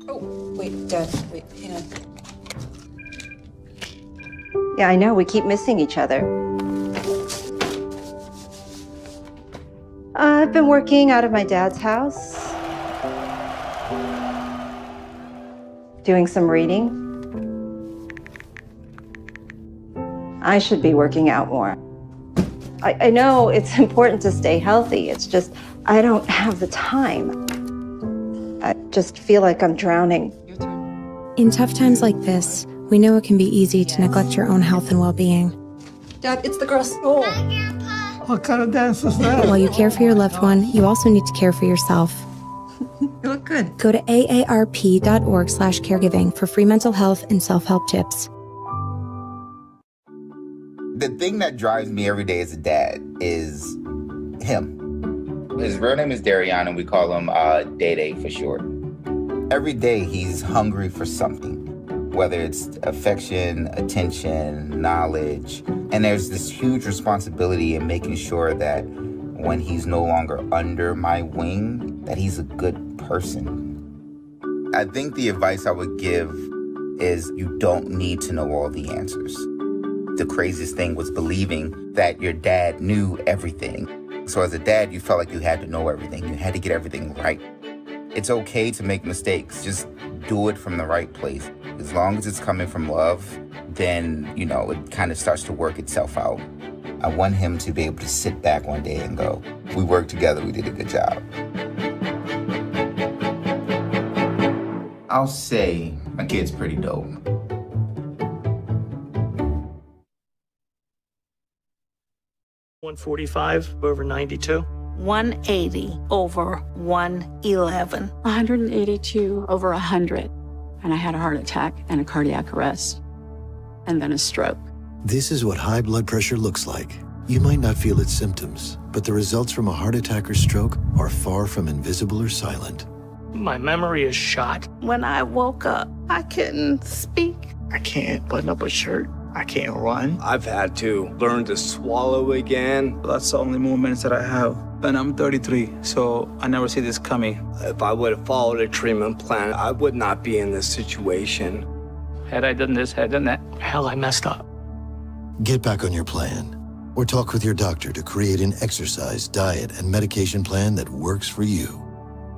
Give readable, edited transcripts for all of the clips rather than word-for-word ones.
Oh, wait, Dad, wait, hang on. Yeah, I know, we keep missing each other. I've been working out of my dad's house, doing some reading. I should be working out more. I know it's important to stay healthy. It's just, I don't have the time. I just feel like I'm drowning. Your turn. In tough times like this, we know it can be easy to neglect your own health and well-being. Dad, it's the girls. Oh. What kind of dance is that? But while you care for your loved one, you also need to care for yourself. You look good. Go to aarp.org/caregiving for free mental health and self-help tips. The thing that drives me every day as a dad is him. His real name is Darion, and we call him Day for short. Every day he's hungry for something, whether it's affection, attention, knowledge. And there's this huge responsibility in making sure that when he's no longer under my wing, that he's a good person. I think the advice I would give is you don't need to know all the answers. The craziest thing was believing that your dad knew everything. So as a dad, you felt like you had to know everything. You had to get everything right. It's okay to make mistakes. Just do it from the right place. As long as it's coming from love, then, it kind of starts to work itself out. I want him to be able to sit back one day and go, we worked together, we did a good job. I'll say my kid's pretty dope. $145 over 92. 180 over 111. 182 over 100. And I had a heart attack and a cardiac arrest. And then a stroke. This is what high blood pressure looks like. You might not feel its symptoms, but the results from a heart attack or stroke are far from invisible or silent. My memory is shot. When I woke up, I couldn't speak. I can't button up a shirt. I can't run. I've had to learn to swallow again. That's the only moments that I have. And I'm 33, so I never see this coming. If I would have followed a treatment plan, I would not be in this situation. Had I done this, had I done that, hell, I messed up. Get back on your plan, or talk with your doctor to create an exercise, diet, and medication plan that works for you.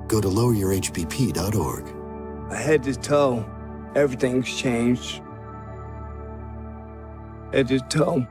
Go to loweryourhbp.org. Head to toe, everything's changed. Head to toe.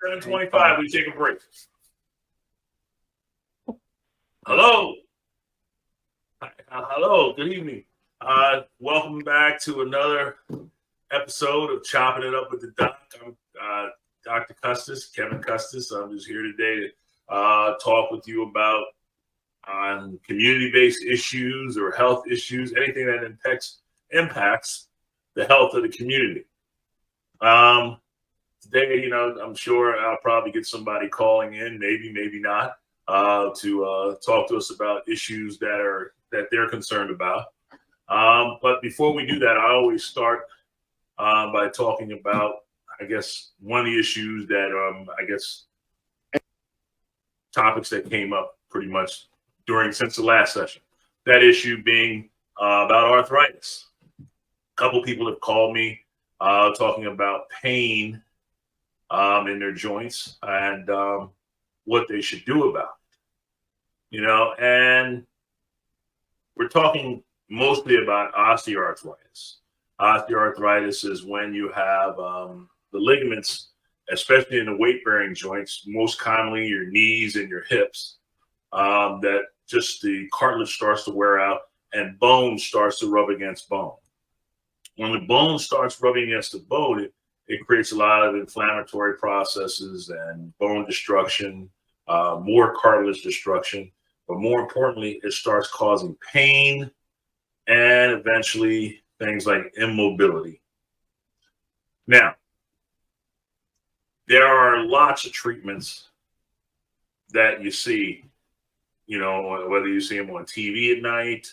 $7:25, we take a break. Hello. Hello, good evening. Welcome back to another episode of Chopping It Up with the Doc. I'm Dr. Custis, Kevin Custis. I'm just here today to talk with you about community-based issues or health issues, anything that impacts the health of the community. Today, I'm sure I'll probably get somebody calling in, maybe not, to talk to us about issues that they're concerned about. But before we do that, I always start by talking about, I guess, one of the issues that, topics that came up pretty much since the last session. That issue being about arthritis. A couple people have called me talking about pain in their joints and what they should do about it. And we're talking mostly about osteoarthritis. Osteoarthritis is when you have the ligaments, especially in the weight-bearing joints, most commonly your knees and your hips, that just the cartilage starts to wear out and bone starts to rub against bone. When the bone starts rubbing against the bone, it creates a lot of inflammatory processes and bone destruction, more cartilage destruction, but more importantly, it starts causing pain and eventually things like immobility. Now, there are lots of treatments that you see, whether you see them on TV at night,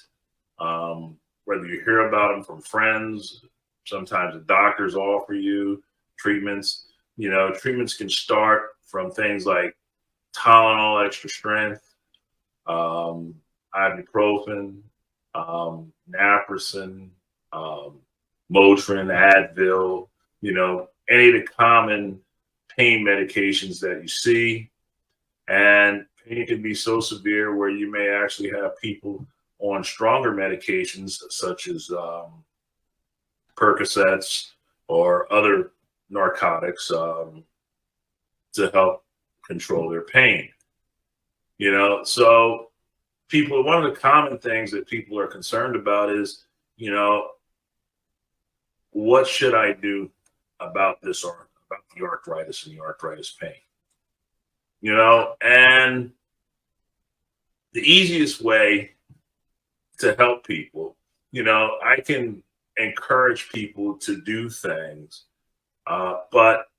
whether you hear about them from friends, sometimes the doctors offer you treatments. Treatments can start from things like Tylenol extra strength, ibuprofen, naproxen, Motrin, Advil, any of the common pain medications that you see. And pain can be so severe where you may actually have people on stronger medications such as Percocets or other narcotics to help control their pain. So one of the common things that people are concerned about is, what should I do about this or about the arthritis and the arthritis pain? And the easiest way to help people, I can encourage people to do things, but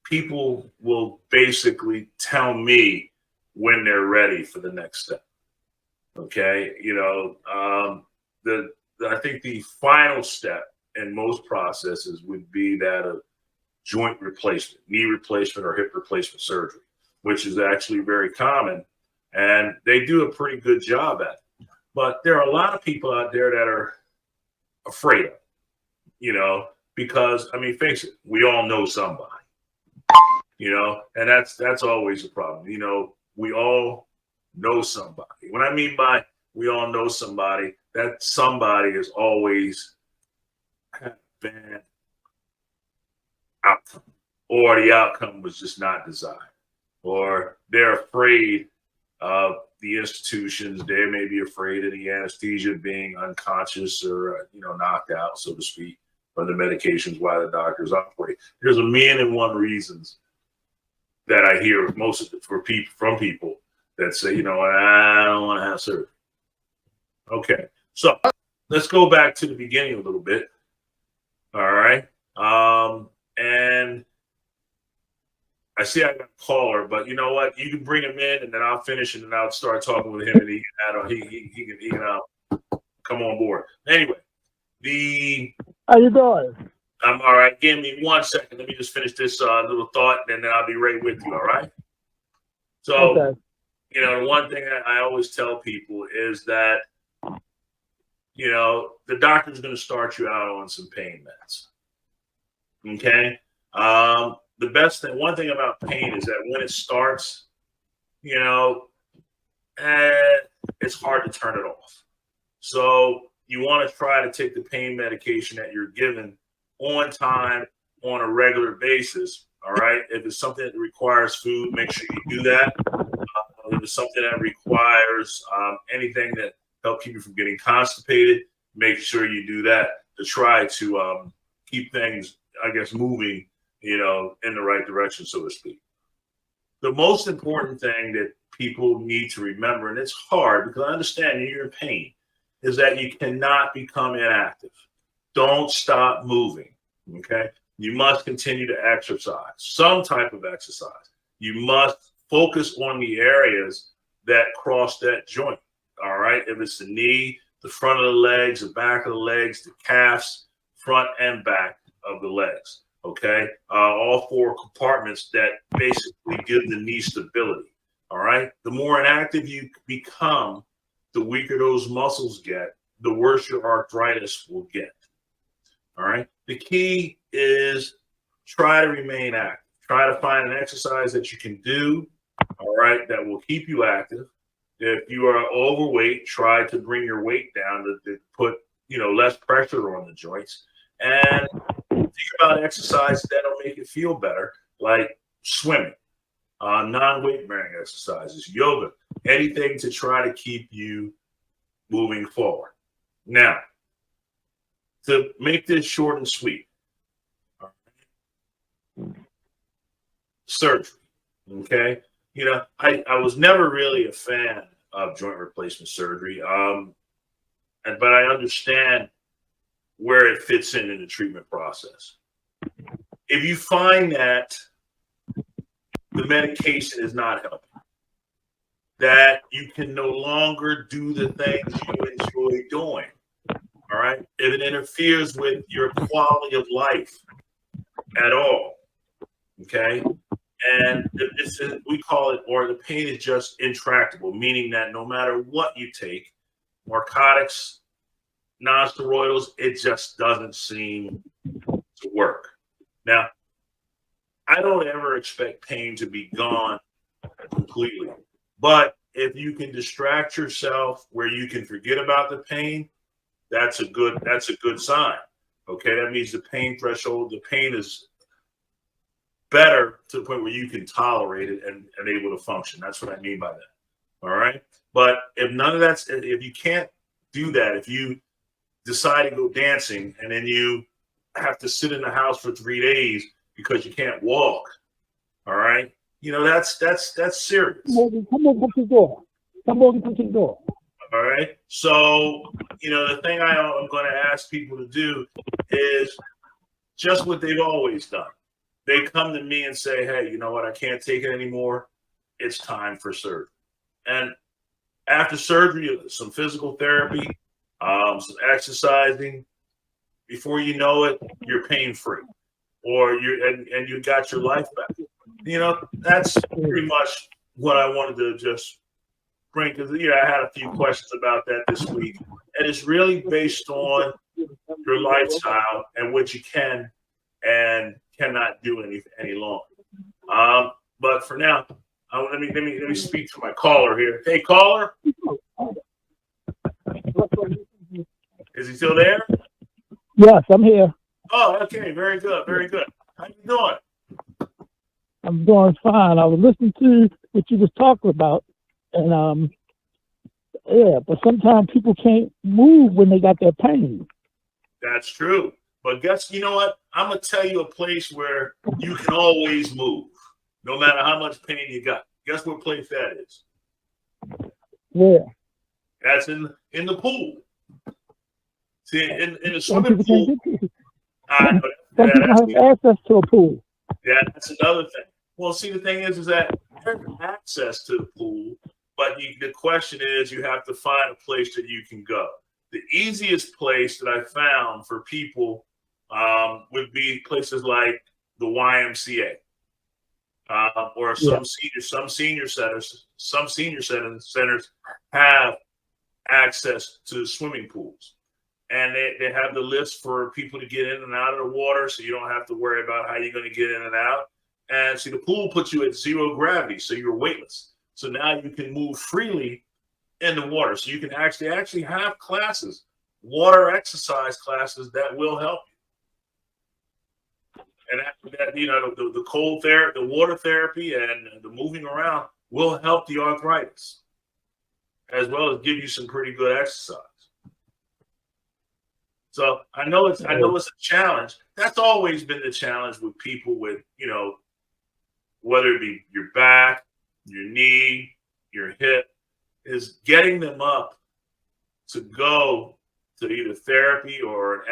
people will basically tell me when they're ready for the next step. Okay. I think the final step in most processes would be that of joint replacement, knee replacement or hip replacement surgery, which is actually very common. And they do a pretty good job at it. But there are a lot of people out there that are afraid of it, because, face it, we all know somebody, and that's always a problem. We all know somebody. What I mean by we all know somebody, that somebody is always had a bad outcome, or the outcome was just not desired, or they're afraid of the institutions. They may be afraid of the anesthesia being unconscious or knocked out, so to speak, from the medications while the doctors operate. There's a million and one reasons that I hear most of it from people that say, I don't want to have surgery. Okay, so let's go back to the beginning a little bit. All right, and I see I got a caller, but you know what? You can bring him in, and then I'll finish, and then I'll start talking with him, and he can come on board. Anyway, how you doing? I'm all right. Give me 1 second. Let me just finish this little thought, and then I'll be right with you. All right. So, okay. The one thing that I always tell people is that, the doctor's going to start you out on some pain meds. Okay. The best thing, one thing about pain is that when it starts, it's hard to turn it off. So you want to try to take the pain medication that you're given on time, on a regular basis. All right. If it's something that requires food, make sure you do that. If it's something that requires anything that helps keep you from getting constipated, make sure you do that to try to keep things, I guess, moving, in the right direction, so to speak. The most important thing that people need to remember, and it's hard because I understand you're in pain, is that you cannot become inactive. Don't stop moving, okay? You must continue to exercise, some type of exercise. You must focus on the areas that cross that joint, all right? If it's the knee, the front of the legs, the back of the legs, the calves, front and back of the legs, okay? All four compartments that basically give the knee stability, all right? The more inactive you become, the weaker those muscles get, the worse your arthritis will get, all right? The key is try to remain active. Try to find an exercise that you can do, all right, that will keep you active. If you are overweight, try to bring your weight down to put, less pressure on the joints. And think about exercises that'll make it feel better, like swimming, non-weight bearing exercises, yoga, anything to try to keep you moving forward. Now, to make this short and sweet, surgery, okay? I was never really a fan of joint replacement surgery, but I understand where it fits in the treatment process. If you find that the medication is not helping, that you can no longer do the things you enjoy doing, all right? If it interferes with your quality of life at all, okay? And we call it, or the pain is just intractable, meaning that no matter what you take, narcotics, non-steroidals, it just doesn't seem to work. Now, I don't ever expect pain to be gone completely, but if you can distract yourself where you can forget about the pain, that's a good sign. Okay, that means the pain threshold, the pain is better to the point where you can tolerate it and able to function. That's what I mean by that. All right. But if none of that's, if you can't do that, if you decide to go dancing and then you have to sit in the house for 3 days because you can't walk, all right, that's serious. All right. So, the thing I'm going to ask people to do is just what they've always done. They come to me and say, hey, you know what? I can't take it anymore. It's time for surgery. And after surgery, some physical therapy, some exercising. Before you know it, you're pain-free, or you got your life back. That's pretty much what I wanted to just bring, because I had a few questions about that this week, and it's really based on your lifestyle and what you can and cannot do any longer. But for now, let me speak to my caller here. Hey, caller, is he still there? Yes, I'm here. Oh, okay, very good, very good. How you doing? I'm doing fine. I was listening to what you was talking about, and but sometimes people can't move when they got their pain. That's true. But you know what? I'm going to tell you a place where you can always move, no matter how much pain you got. Guess what place that is? Where? That's in the pool. See, in the swimming pool. I know Some people have access to a pool. Yeah, that's another thing. Well, see, the thing is that there's access to the pool, but the question is you have to find a place that you can go. The easiest place that I found for people would be places like the YMCA or some senior centers. Some senior centers have access to swimming pools, and they have the list for people to get in and out of the water, so you don't have to worry about how you're going to get in and out. And see, the pool puts you at zero gravity, so you're weightless. So now you can move freely in the water. So you can actually have classes, water exercise classes that will help you. And after that, the cold therapy, the water therapy, and the moving around will help the arthritis, as well as give you some pretty good exercise. So I know it's a challenge. That's always been the challenge with people with, whether it be your back, your knee, your hip, is getting them up to go to either therapy or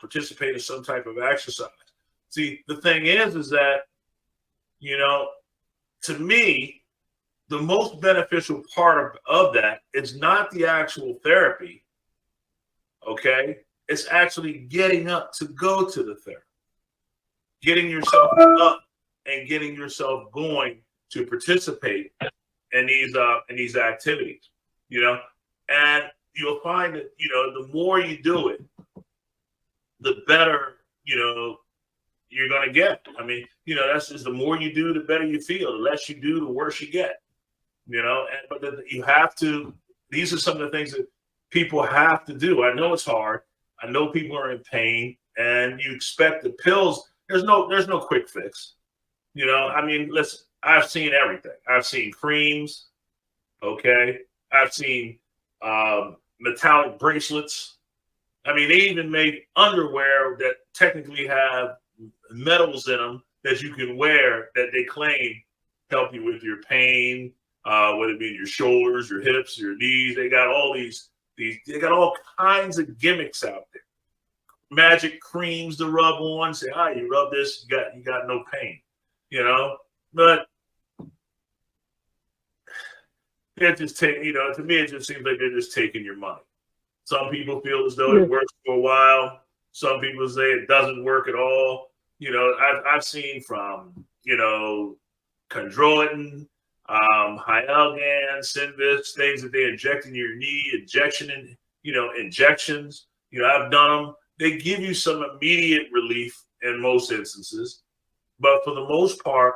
participate in some type of exercise. See, the thing is that, to me, the most beneficial part of that is not the actual therapy. Okay. It's actually getting up to go to the therapy, getting yourself up and getting yourself going to participate in these activities, and you'll find that, the more you do it, the better, you're going to get. I mean, that's just the more you do, the better you feel. The less you do, the worse you get, but you have to, these are some of the things that people have to do. I know it's hard. I know people are in pain, and you expect the pills. There's no quick fix. I mean, listen, I've seen everything. I've seen creams. Okay. I've seen metallic bracelets. I mean, they even make underwear that technically have metals in them that you can wear that they claim help you with your pain, whether it be in your shoulders, your hips, your knees. They got all they got all kinds of gimmicks out there. Magic creams to rub on. Say, you rub this, you got no pain. But it just to me, it just seems like they're just taking your money. Some people feel as though it works for a while. Some people say it doesn't work at all. I've seen from, chondroitin, Hyalgan, Synvis, things that they inject in your knee, injections. I've done them. They give you some immediate relief in most instances, but for the most part,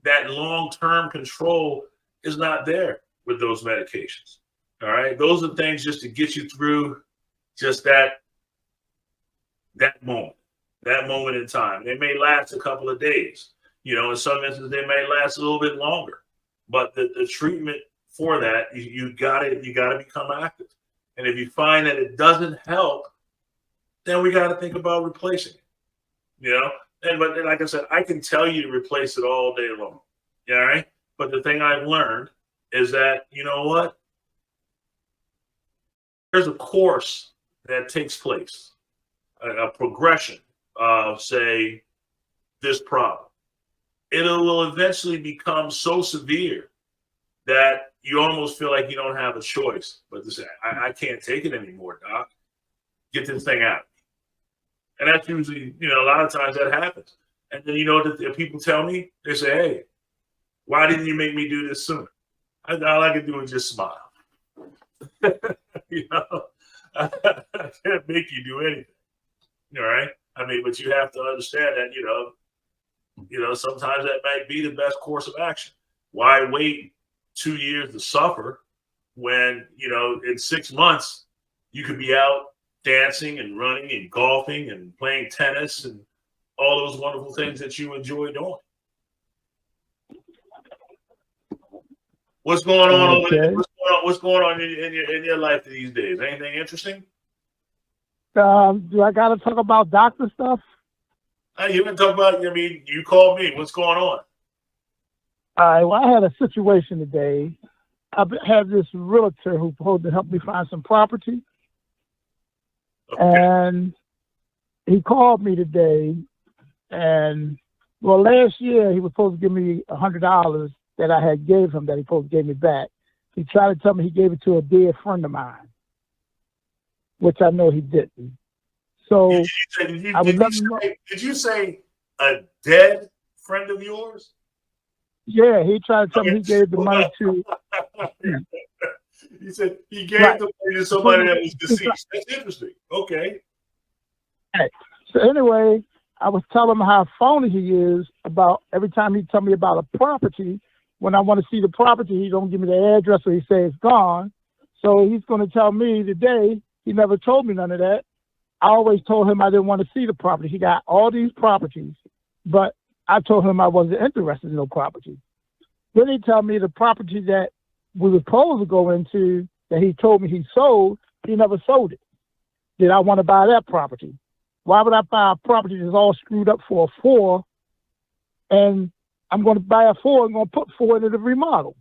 that long-term control is not there with those medications. All right. Those are things just to get you through just that moment in time. They may last a couple of days. In some instances, they may last a little bit longer. But the treatment for that, you gotta become active. And if you find that it doesn't help, then we got to think about replacing it. But like I said, I can tell you to replace it all day long. All right. But the thing I've learned is that, there's a course that takes place, a progression of, say, this problem. It will eventually become so severe that you almost feel like you don't have a choice but to say, I can't take it anymore, doc. Get this thing out. And that's usually, a lot of times that happens. And then, that people tell me, they say, hey, why didn't you make me do this sooner? All I can do is just smile. I can't make you do anything. All right. I mean, but you have to understand that, sometimes that might be the best course of action. Why wait 2 years to suffer when, in 6 months you could be out dancing and running and golfing and playing tennis and all those wonderful things that you enjoy doing. What's going on over there? What's going on in your life these days? Anything interesting? Do I got to talk about doctor stuff? You didn't talk about. I mean, you called me. What's going on? All right. Well, I had a situation today. I have this realtor who's supposed to help me find some property, and he called me today. And well, last year he was supposed to give me $100 that I had gave him that he supposed to give me back. He tried to tell me he gave it to a dead friend of mine, which I know he didn't. So did you say a dead friend of yours? Yeah, he tried to tell me he gave the money to. He said he gave the money to somebody that was deceased. That's interesting. Okay. Right. So anyway, I was telling him how phony he is about every time he tell me about a property. When I want to see the property, he don't give me the address, or he say it's gone. So he's going to tell me today he never told me none of that. I always told him I didn't want to see the property. He got all these properties, but I told him I wasn't interested in no property. Then he told me the property that we were supposed to go into that he told me he sold, he never sold it. did I want to buy that property? Why would I buy a property that's all screwed up for a 4, and I'm going to buy a 4 and going to put 4 into the remodel?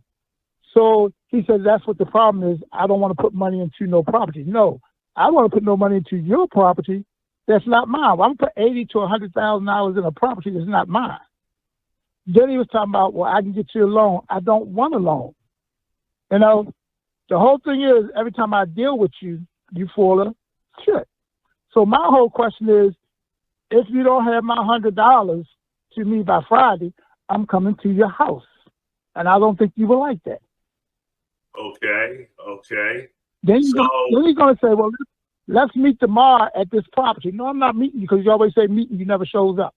So he said, that's what the problem is. I don't want to put money into no property. No, I want to put no money into your property that's not mine. I'm going to put $80,000 to $100,000 in a property that's not mine. Then he was talking about, well, I can get you a loan. I don't want a loan. You know, the whole thing is, every time I deal with you, you fall a shit. So my whole question is, if you don't have my $100 to me by Friday, I'm coming to your house. And I don't think you will like that. Okay. Then he's going to say, well, let's meet tomorrow at this property. No, I'm not meeting you, because you always say meeting, you never shows up.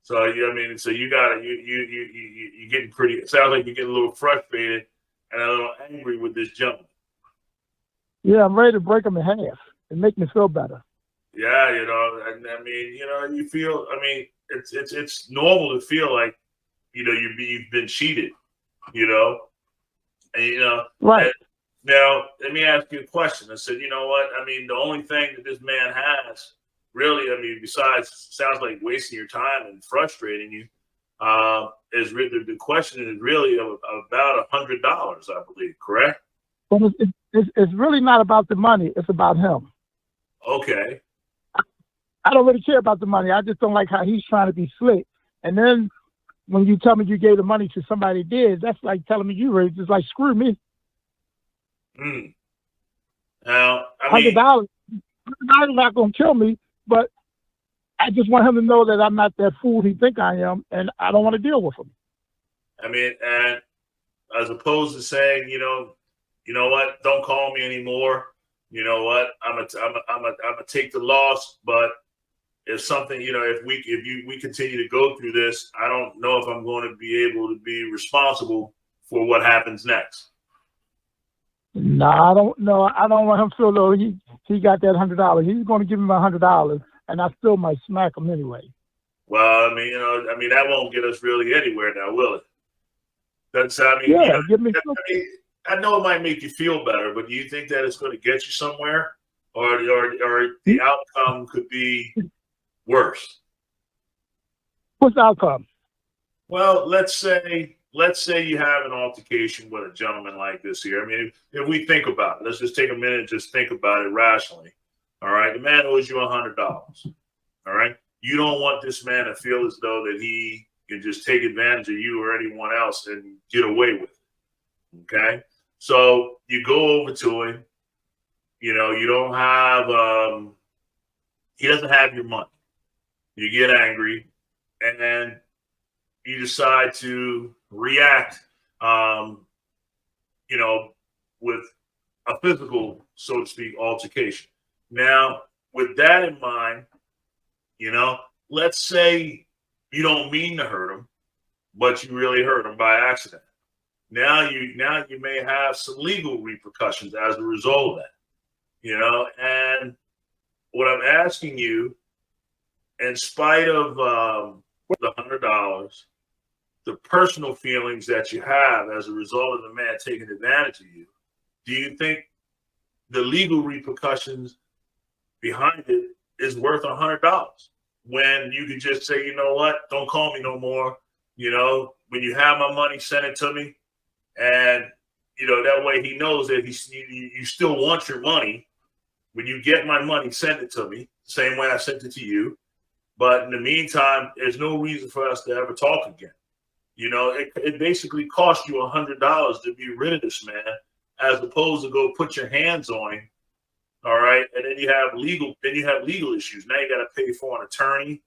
So you got you getting pretty. It sounds like you're getting a little frustrated and a little angry with this gentleman. Yeah, I'm ready to break him in half and make me feel better. Yeah, you feel. It's normal to feel like, you've been cheated. Right. And now let me ask you a question. I said, you know what? The only thing that this man has, really, besides sounds like wasting your time and frustrating you, is the question is really about $100, I believe, correct? But it's really not about the money. It's about him. Okay. I don't really care about the money. I just don't like how he's trying to be slick. And then when you tell me you gave the money to somebody did, that's like telling me you raised. It's like, screw me. Now, $100 is not going to kill me, but I just want him to know that I'm not that fool he think I am, and I don't want to deal with him. And as opposed to saying, you know what, don't call me anymore. You know what, I'm gonna take the loss. But if something, if we continue to go through this, I don't know if I'm going to be able to be responsible for what happens next. No, I don't know. I don't want him to feel though he got that $100. He's going to give him $100, and I still might smack him anyway. Well, that won't get us really anywhere now, will it? Give me. I know it might make you feel better, but do you think that it's going to get you somewhere, or the outcome could be worse? What's the outcome? Well, let's say you have an altercation with a gentleman like this here. If we think about it, let's just take a minute and just think about it rationally. All right, the man owes you $100. All right, you don't want this man to feel as though that he can just take advantage of you or anyone else and get away with it. Okay, so you go over to him. You don't have he doesn't have your money. You get angry, and then you decide to react, with a physical, so to speak, altercation. Now, with that in mind, let's say you don't mean to hurt him, but you really hurt him by accident. Now you may have some legal repercussions as a result of that. And what I'm asking you, in spite of the $100, the personal feelings that you have as a result of the man taking advantage of you, do you think the legal repercussions behind it is worth $100? When you could just say, you know what, don't call me no more. When you have my money, send it to me. And, that way he knows that you still want your money. When you get my money, send it to me, the same way I sent it to you. But in the meantime, there's no reason for us to ever talk again. It basically cost you $100 to be rid of this man, as opposed to go put your hands on him. All right. And then you have legal issues. Now you got to pay for an attorney.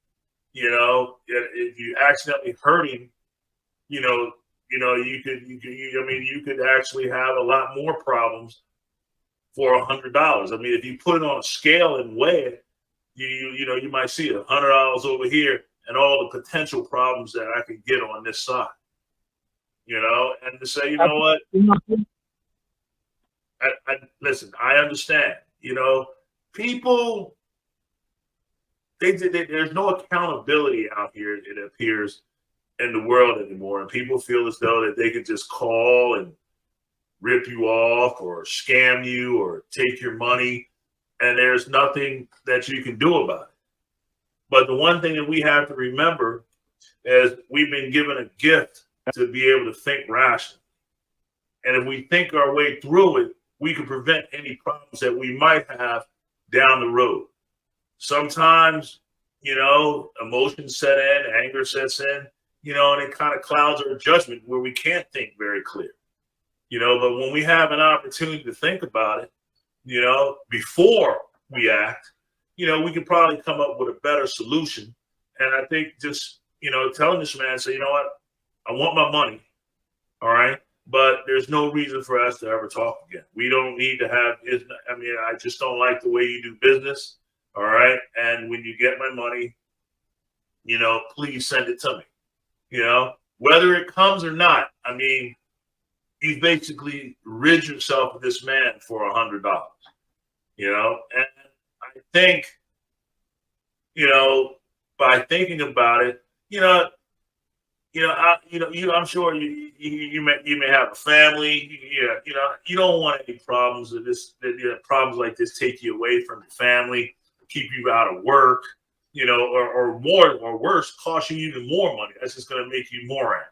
If you accidentally hurt him, you could actually have a lot more problems for $100. If you put it on a scale and weigh it, you might see $100 over here and all the potential problems that I could get on this side. And to say, you know what? Listen, I understand. People, there's no accountability out here, it appears, in the world anymore. And people feel as though that they can just call and rip you off or scam you or take your money, and there's nothing that you can do about it. But the one thing that we have to remember is we've been given a gift to be able to think rationally. And if we think our way through it, we can prevent any problems that we might have down the road. Sometimes, emotions set in, anger sets in, and it kind of clouds our judgment where we can't think very clear. But when we have an opportunity to think about it, before we act, we could probably come up with a better solution. And I think just, telling this man, say, you know what, I want my money. All right. But there's no reason for us to ever talk again. We don't need to have, I just don't like the way you do business. All right. And when you get my money, please send it to me. Whether it comes or not, you basically rid yourself of this man for $100. And I think, by thinking about it, I'm sure you may have a family. You don't want any problems of this. Problems like this take you away from your family, keep you out of work, or more or worse, cost you even more money. That's just going to make you more angry.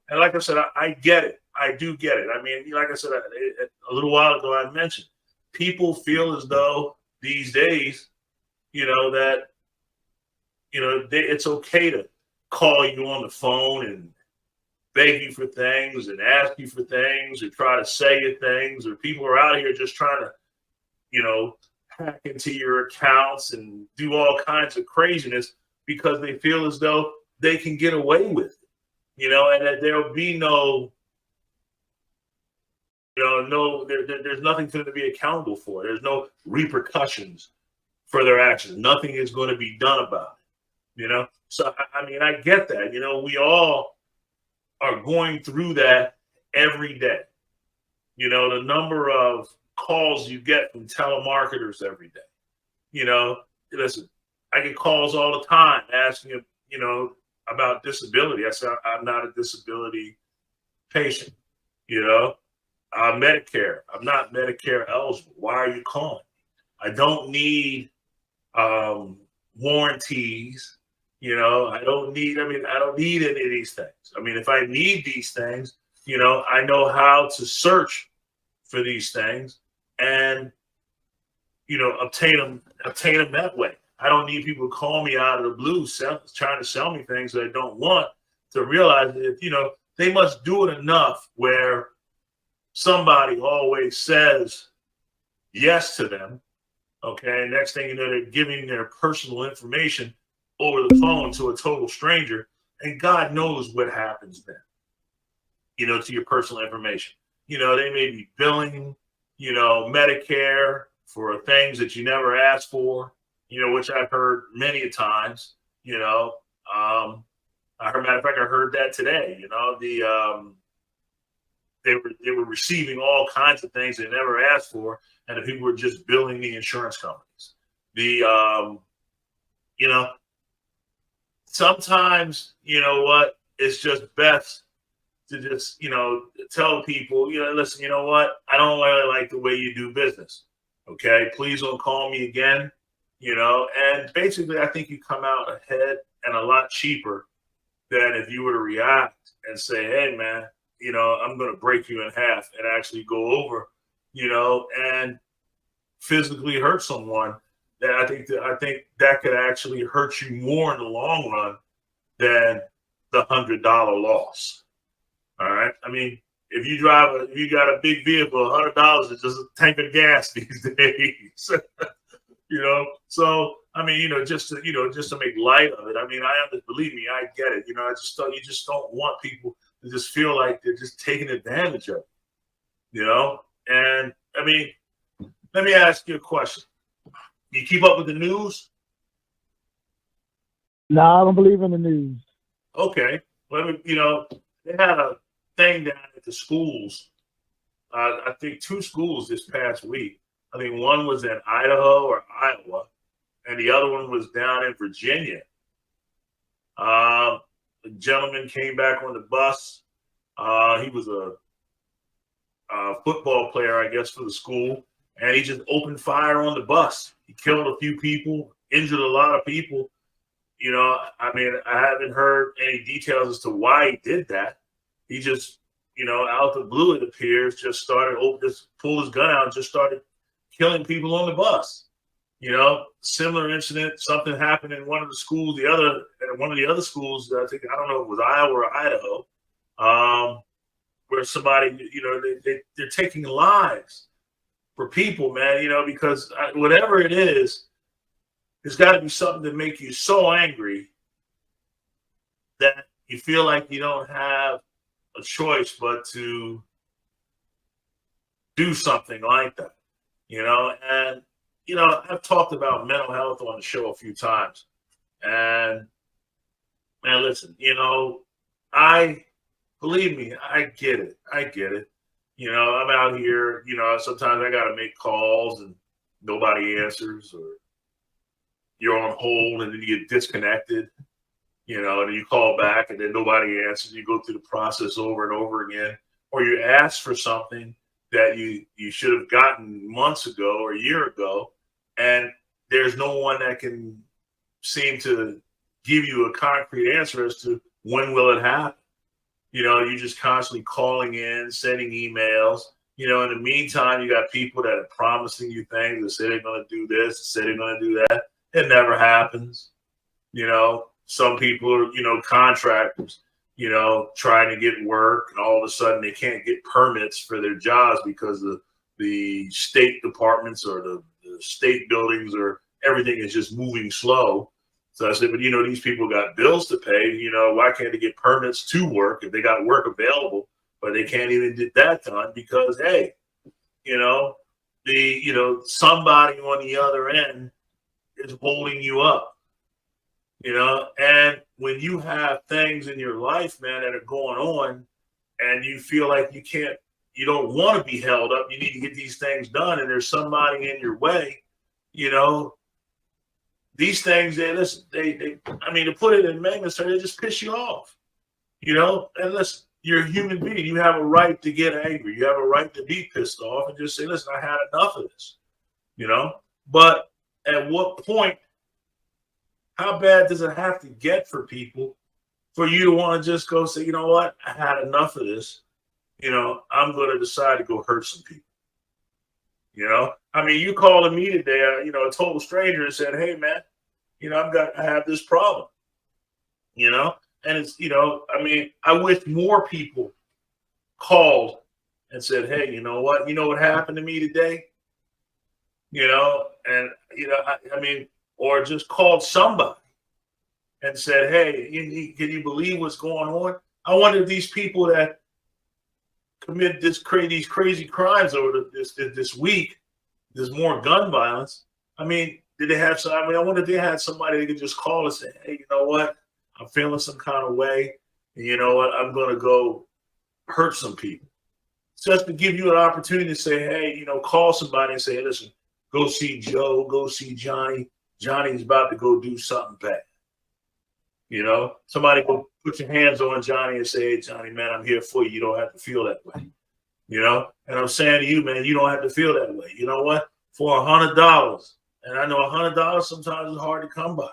And like I said, I get it. I do get it. Like I said, a little while ago, I mentioned people feel as though these days, that it's okay to call you on the phone and beg you for things and ask you for things or try to sell you things, or people are out here just trying to, hack into your accounts and do all kinds of craziness because they feel as though they can get away with it, and that there'll be there's nothing for them to be accountable for. There's no repercussions for their actions. Nothing is going to be done about it, So, I get that. We all are going through that every day. The number of calls you get from telemarketers every day. Listen, I get calls all the time asking, about disability. I said, I'm not a disability patient. Medicare. I'm not Medicare eligible. Why are you calling? I don't need warranties. I don't need any of these things. If I need these things, I know how to search for these things and, obtain them that way. I don't need people to call me out of the blue trying to sell me things that I don't want, to realize that, they must do it enough where somebody always says yes to them. Okay. Next thing you know, they're giving their personal information over the phone to a total stranger, and God knows what happens then, to your personal information. They may be billing, Medicare for things that you never asked for, which I've heard many times, matter of fact, I heard that today, they were receiving all kinds of things they never asked for, and the people were just billing the insurance companies. Sometimes, it's just best to just, tell people, listen, what? I don't really like the way you do business. Okay. Please don't call me again, and basically I think you come out ahead and a lot cheaper than if you were to react and say, hey man, I'm going to break you in half and actually go over, and physically hurt someone. That I think that could actually hurt you more in the long run than the $100 loss. All right. If you got a big vehicle, $100 is just a tank of gas these days. So, just to make light of it. Believe me, I get it. You just don't want people to just feel like they're just taking advantage of it. And let me ask you a question. You keep up with the news? No, I don't believe in the news. Okay. Well, they had a thing down at the schools. I think 2 schools this past week. I think one was in Idaho or Iowa, and the other one was down in Virginia. The gentleman came back on the bus. He was a football player, I guess, for the school, and he just opened fire on the bus. He killed a few people, injured a lot of people. You know, I mean, I haven't heard any details as to why he did that. He just, you know, out the blue, it appears, just pulled his gun out and just started killing people on the bus. You know, similar incident, something happened in one of the schools, one of the other schools, I think, I don't know if it was Iowa or Idaho, where somebody, you know, they're taking lives for people, man, you know, because whatever it is, there's got to be something to make you so angry that you feel like you don't have a choice but to do something like that, you know. And you know, I've talked about mental health on the show a few times, and man, listen, you know, believe me, I get it. You know, I'm out here, you know, sometimes I got to make calls and nobody answers, or you're on hold and then you get disconnected, you know, and you call back and then nobody answers. You go through the process over and over again, or you ask for something that you should have gotten months ago or a year ago, and there's no one that can seem to give you a concrete answer as to when will it happen. You know, you're just constantly calling in, sending emails. You know, in the meantime, you got people that are promising you things that say they're going to do this, say they're going to do that. It never happens. You know, some people are, you know, contractors, you know, trying to get work, and all of a sudden they can't get permits for their jobs because the state departments or the state buildings, or everything is just moving slow. So I said, but you know, these people got bills to pay. You know, why can't they get permits to work if they got work available, but they can't even get that done because, hey, you know, somebody on the other end is holding you up. You know, and when you have things in your life, man, that are going on, and you feel like you don't want to be held up, you need to get these things done, and there's somebody in your way, you know, these things, I mean, to put it in layman's terms, they just piss you off, you know. And listen, you're a human being. You have a right to get angry. You have a right to be pissed off and just say, listen, I had enough of this, you know. But at what point, how bad does it have to get for people for you to want to just go say, you know what, I had enough of this. You know, I'm going to decide to go hurt some people. You know, I mean, you calling me today, you know, a total stranger, and said, hey, man, you know, I have this problem, you know, and it's, you know, I mean, I wish more people called and said, hey, you know what happened to me today, you know, and, you know, I mean, or just called somebody and said, hey, can you believe what's going on? I wonder if these people that commit these crazy crimes over this week, there's more gun violence. I mean, did they have some? I mean, I wonder if they had somebody they could just call and say, hey, you know what? I'm feeling some kind of way. And you know what? I'm going to go hurt some people. Just to give you an opportunity to say, hey, you know, call somebody and say, hey, listen, go see Joe, go see Johnny. Johnny's about to go do something bad. You know, somebody go put your hands on Johnny and say, hey, Johnny, man, I'm here for you. You don't have to feel that way. You know, and I'm saying to you, man, you don't have to feel that way. You know what? For $100, and I know $100 sometimes is hard to come by.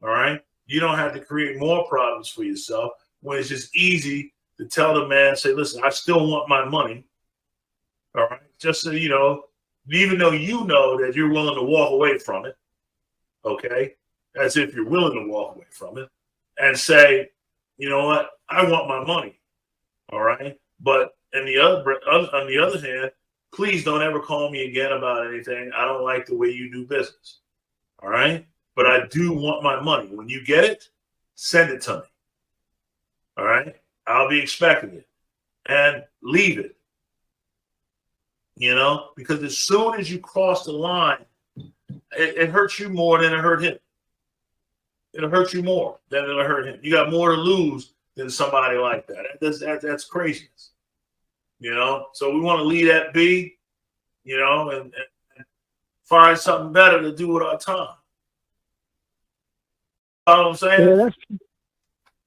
All right. You don't have to create more problems for yourself when it's just easy to tell the man, say, listen, I still want my money. All right. Just so you know, even though you know that you're willing to walk away from it. Okay. As if you're willing to walk away from it, and say, you know what, I want my money. All right. But on the other hand, please don't ever call me again about anything. I don't like the way you do business. All right. But I do want my money. When you get it, send it to me. All right. I'll be expecting it, and leave it. You know, because as soon as you cross the line, it hurts you more than it hurt him. It'll hurt you more than it'll hurt him. You got more to lose than somebody like that. That's craziness. You know, so we want to leave that be, you know, and find something better to do with our time. You know what I'm saying?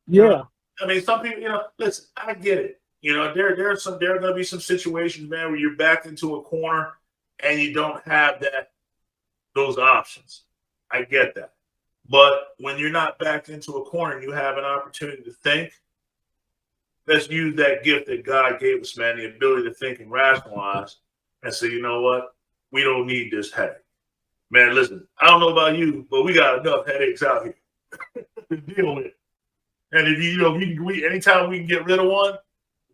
Yeah. I mean, some people, you know, listen, I get it. You know, there are going to be some situations, man, where you're backed into a corner and you don't have those options. I get that. But when you're not backed into a corner and you have an opportunity to think, let's use that gift that God gave us, man, the ability to think and rationalize and say, you know what? We don't need this headache. Man, listen, I don't know about you, but we got enough headaches out here to deal with. And if anytime we can get rid of one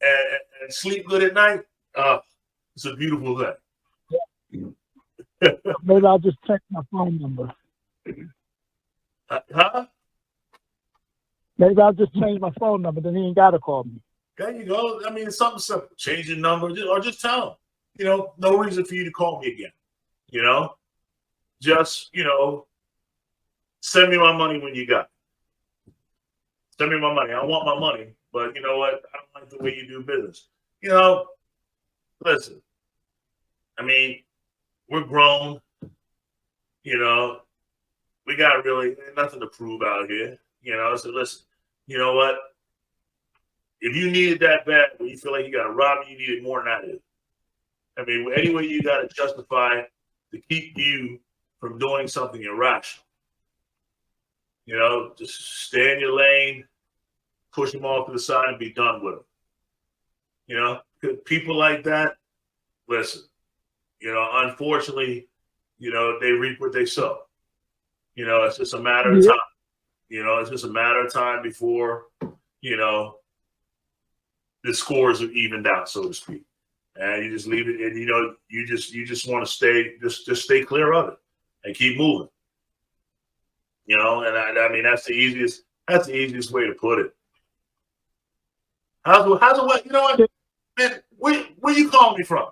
and sleep good at night, it's a beautiful thing. Maybe I'll just check my phone number. Huh? Maybe I'll just change my phone number. Then he ain't got to call me. There you go. I mean, it's something simple. Change your number or just tell him, you know, no reason for you to call me again. You know, just, you know, send me my money when you got it. Send me my money. I want my money, but you know what? I don't like the way you do business. You know, listen, I mean, we're grown. You know, we got really nothing to prove out here. You know, so listen, you know what? If you need it that bad, when you feel like you got to rob me, you need it more than I do. I mean, any way you got to justify to keep you from doing something irrational. You know, just stay in your lane, push them off to the side, and be done with them. You know, people like that, listen, you know, unfortunately, you know, they reap what they sow. You know, it's just a matter of time. You know, it's just a matter of time before, you know, the scores are evened out, so to speak. And you just leave it, and you know, you just want to stay clear of it and keep moving. You know, and I mean that's the easiest way to put it. How's it what? You know what, man? Where you calling me from?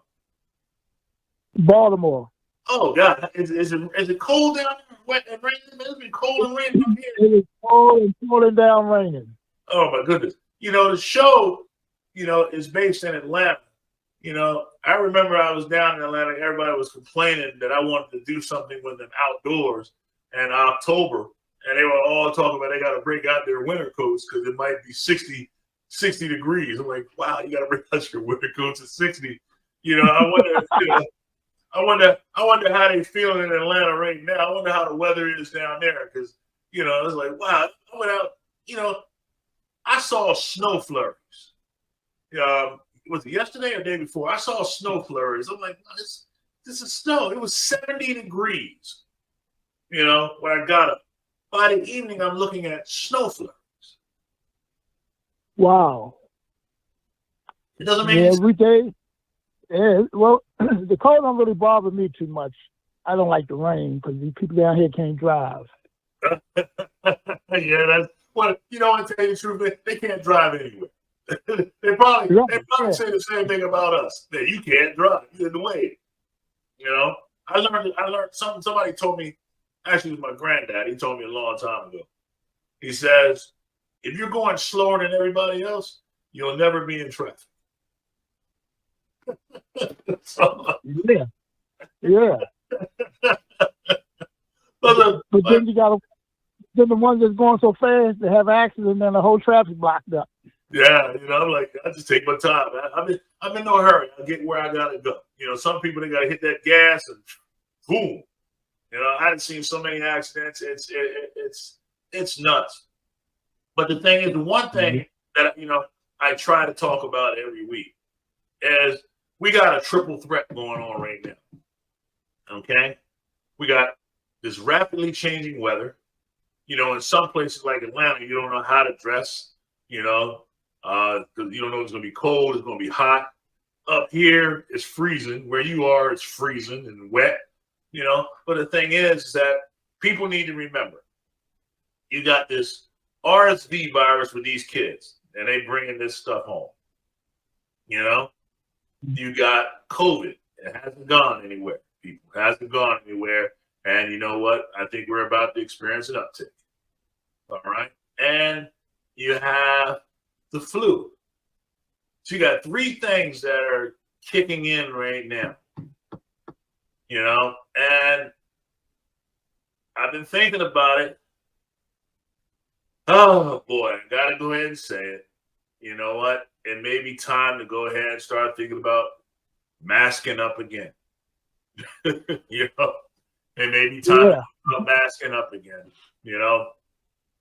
Baltimore. Oh God, is it cold down there? Wet and raining? It's been cold and raining up here. It is cold and cooling down raining. Oh my goodness! You know the show, you know, is based in Atlanta. You know, I remember I was down in Atlanta. Everybody was complaining that I wanted to do something with them outdoors in October, and they were all talking about they got to break out their winter coats because it might be 60 degrees. I'm like, wow, you got to break out your winter coats at 60. You know, I wonder. You know, I wonder how they feeling in Atlanta right now. I wonder how the weather is down there because, you know, it's like, wow, I went out, you know, I saw snow flurries. Was it yesterday or the day before? I saw snow flurries. I'm like, this is snow. It was 70 degrees, you know, when I got up. By the evening, I'm looking at snow flurries. Wow. It doesn't make any sense. Every day. Yeah, well, the cold don't really bother me too much. I don't like the rain because these people down here can't drive. Yeah, that's what, you know, I tell you the truth, they can't drive anywhere. they probably say the same thing about us, that you can't drive, you're in the way. You know, I learned something. Somebody told me, actually it was my granddad, he told me a long time ago. He says, if you're going slower than everybody else, you'll never be in traffic. Yeah. But then you got then the ones that's going so fast they have accidents and the whole traffic blocked up. Yeah, you know, I'm like, I just take my time. I'm in no hurry. I get where I gotta go. You know, some people they gotta hit that gas and boom. You know, I haven't seen so many accidents. It's nuts. But the thing is, the one thing that, you know, I try to talk about every week is we got a triple threat going on right now. Okay? We got this rapidly changing weather. You know, in some places like Atlanta, you don't know how to dress, you know, because you don't know it's going to be cold, it's going to be hot. Up here, it's freezing. Where you are, it's freezing and wet, you know. But the thing is that people need to remember, you got this RSV virus with these kids, and they bringing this stuff home, you know. You got COVID. It hasn't gone anywhere. People, it hasn't gone anywhere. And you know what? I think we're about to experience an uptick. All right. And you have the flu. So you got three things that are kicking in right now. You know, and I've been thinking about it. Oh boy, I gotta go ahead and say it. You know what? it may be time to go ahead and start thinking about masking up again. You know, it may be time to start masking up again. You know,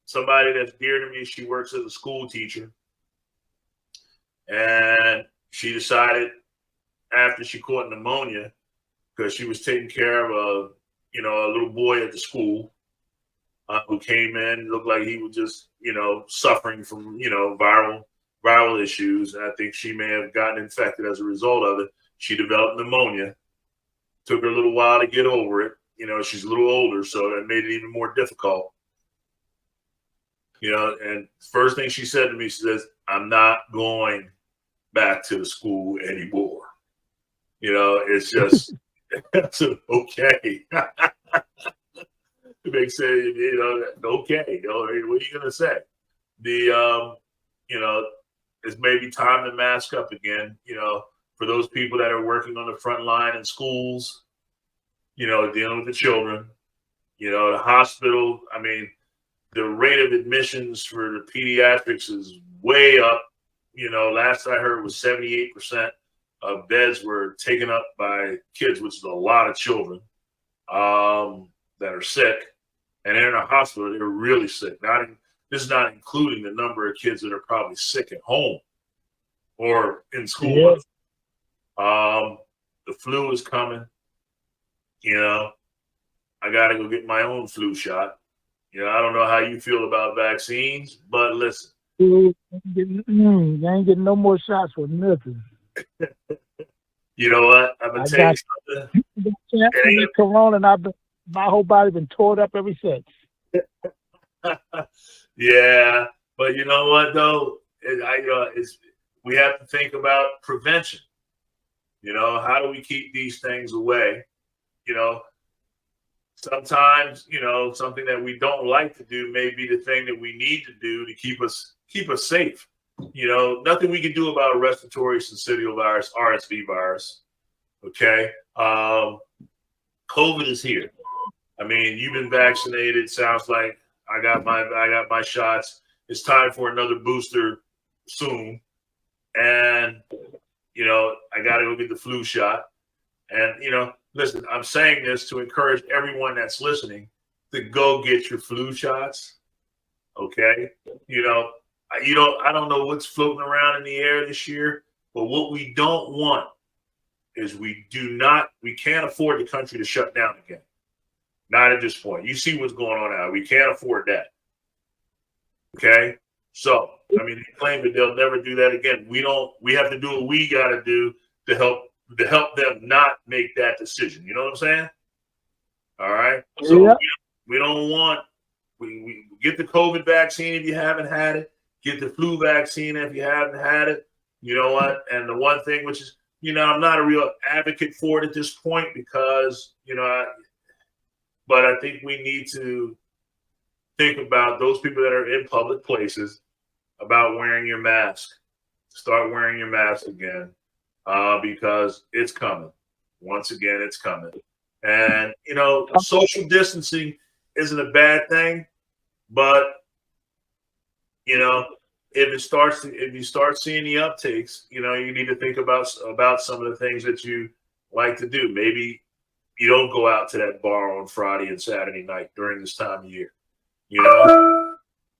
somebody that's dear to me, she works as a school teacher, and she decided after she caught pneumonia, because she was taking care of a little boy at the school who came in, looked like he was just, suffering from, viral issues. And I think she may have gotten infected as a result of it. She developed pneumonia. Took her a little while to get over it. She's a little older, so that made it even more difficult. And first thing she said to me, she says, "I'm not going back to the school anymore." It's just, okay. It makes sense, okay. What are you going to say? It's maybe time to mask up again, for those people that are working on the front line in schools, dealing with the children, the hospital. I mean, the rate of admissions for the pediatrics is way up. Last I heard was 78% of beds were taken up by kids, which is a lot of children that are sick. And they're in a hospital, they're really sick. This is not including the number of kids that are probably sick at home or in school. Yeah. The flu is coming. I got to go get my own flu shot. I don't know how you feel about vaccines, but listen. You ain't getting no more shots for nothing. You know what? I'm going to tell you something. Corona, and my whole body been torn up ever since. Yeah, but you know what, though? We have to think about prevention. How do we keep these things away? Sometimes, something that we don't like to do may be the thing that we need to do to keep us safe. Nothing we can do about respiratory syncytial virus, RSV virus. Okay. COVID is here. I mean, you've been vaccinated. Sounds like I got my shots. It's time for another booster soon. And, I got to go get the flu shot. And, listen, I'm saying this to encourage everyone that's listening to go get your flu shots. Okay. I don't know what's floating around in the air this year, but what we don't want is we can't afford the country to shut down again. Not at this point. You see what's going on now. We can't afford that. Okay. So, I mean, they claim that they'll never do that again. We have to do what we got to do to help them not make that decision. You know what I'm saying? All right. So we don't want, we get the COVID vaccine if you haven't had it. Get the flu vaccine if you haven't had it. You know what? And the one thing, which is, I'm not a real advocate for it at this point because, but I think we need to think about those people that are in public places about wearing your mask. Start wearing your mask again because it's coming. Once again, it's coming. And, social distancing isn't a bad thing, but, if you start seeing the uptakes, you need to think about some of the things that you like to do. Maybe you don't go out to that bar on Friday and Saturday night during this time of year.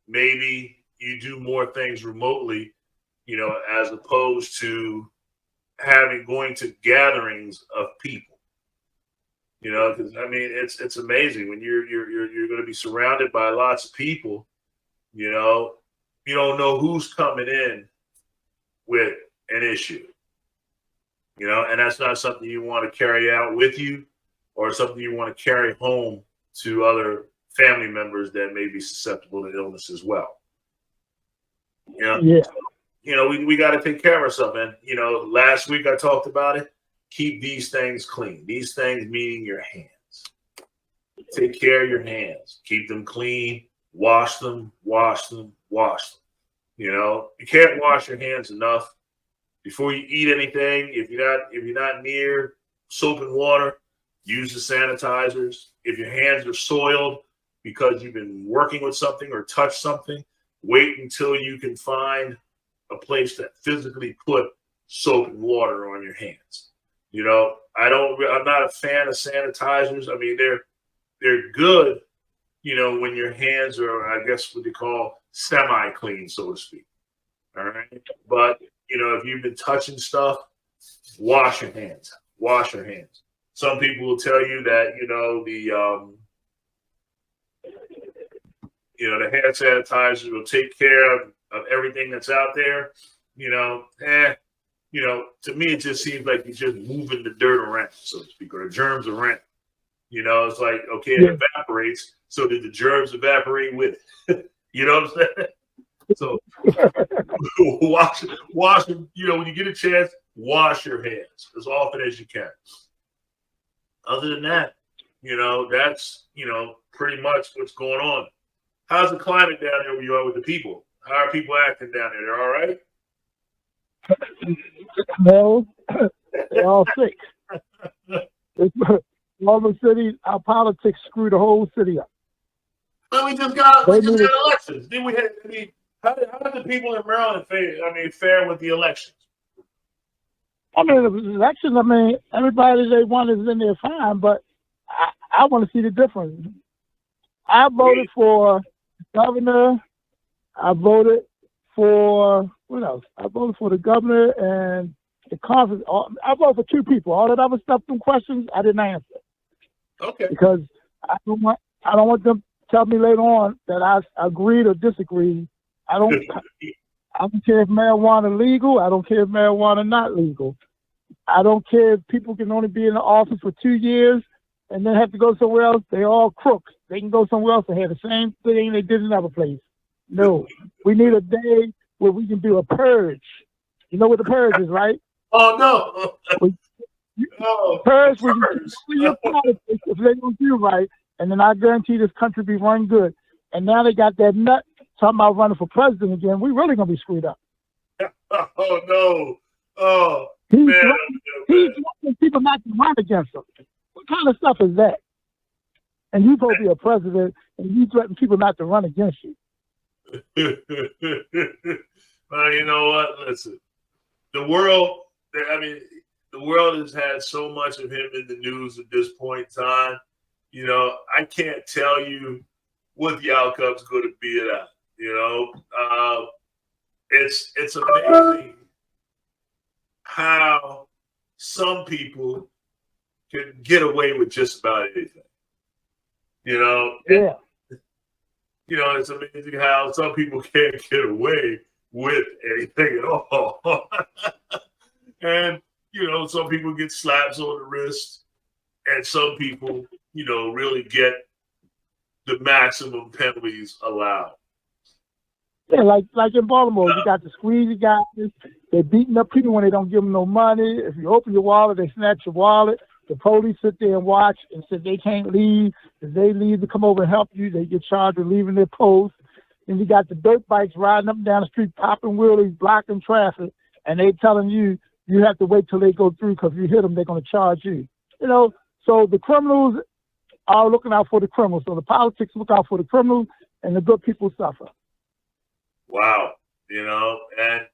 Maybe you do more things remotely, as opposed to going to gatherings of people. Because I mean, it's amazing when you're going to be surrounded by lots of people. You don't know who's coming in with an issue. And that's not something you want to carry out with you, or something you want to carry home to other family members that may be susceptible to illness as well. We got to take care of ourselves. And, last week I talked about it. Keep these things clean. These things meaning your hands. Take care of your hands. Keep them clean. Wash them, wash them, wash them. You can't wash your hands enough before you eat anything. If you're not near soap and water, use the sanitizers. If your hands are soiled because you've been working with something or touched something, wait until you can find a place that physically put soap and water on your hands. You know, I'm not a fan of sanitizers. I mean, they're good, you know, when your hands are, I guess, what they call semi-clean, so to speak. All right. But, you know, if you've been touching stuff, wash your hands. Wash your hands. Some people will tell you that, you know, the hand sanitizer will take care of everything that's out there. You know, to me, it just seems like you're just moving the dirt around, so to speak, or the germs around. You know, it's like, okay, it evaporates. So did the germs evaporate with it? You know what I'm saying? So wash, you know, when you get a chance, wash your hands as often as you can. Other than that, you know, that's, you know, pretty much what's going on. How's the climate down there where you are with the people? How are people acting down there? They're all right? No, they're all sick. All the cities, our politics screw the whole city up. But we just had elections. Then we had, I mean, how did the people in Maryland fare with the elections? I mean, the elections, I mean, everybody they want is in there fine, but I want to see the difference. I voted for governor. I voted for, what else? I voted for the governor and the conference. I voted for two people. All that other stuff, them questions, I didn't answer. Okay. Because I don't want them to tell me later on that I agreed or disagreed. I don't care if marijuana legal. I don't care if marijuana not legal. I don't care if people can only be in the office for 2 years and then have to go somewhere else. They're all crooks. They can go somewhere else and have the same thing they did in another place. No, we need a day where we can do a purge. You know what the purge is, right? Oh, no. Purge where you can your politics if they don't do right, and then I guarantee this country be run good. And now they got that nut talking about running for president again. We really gonna be screwed up. Oh no! Oh he's man! wanting people not to run against him. What kind of stuff is that? And you supposed to be a president, and you threaten people not to run against you. Well, you know what? Listen, the world has had so much of him in the news at this point in time. You know, I can't tell you what the outcome's going to be of that. You know, it's amazing how some people can get away with just about anything. You know, yeah. You know, it's amazing how some people can't get away with anything at all. And, you know, some people get slaps on the wrist, and some people, you know, really get the maximum penalties allowed. Yeah, like in Baltimore, you got the squeezy guys. They're beating up people when they don't give them no money. If you open your wallet, they snatch your wallet. The police sit there and watch and say they can't leave. If they leave to come over and help you, they get charged with leaving their post. And you got the dirt bikes riding up and down the street, popping wheelies, blocking traffic, and they telling you you have to wait till they go through because if you hit them, they're going to charge you. You know, so the criminals are looking out for the criminals. So the politics look out for the criminals, and the good people suffer. Wow. You know, and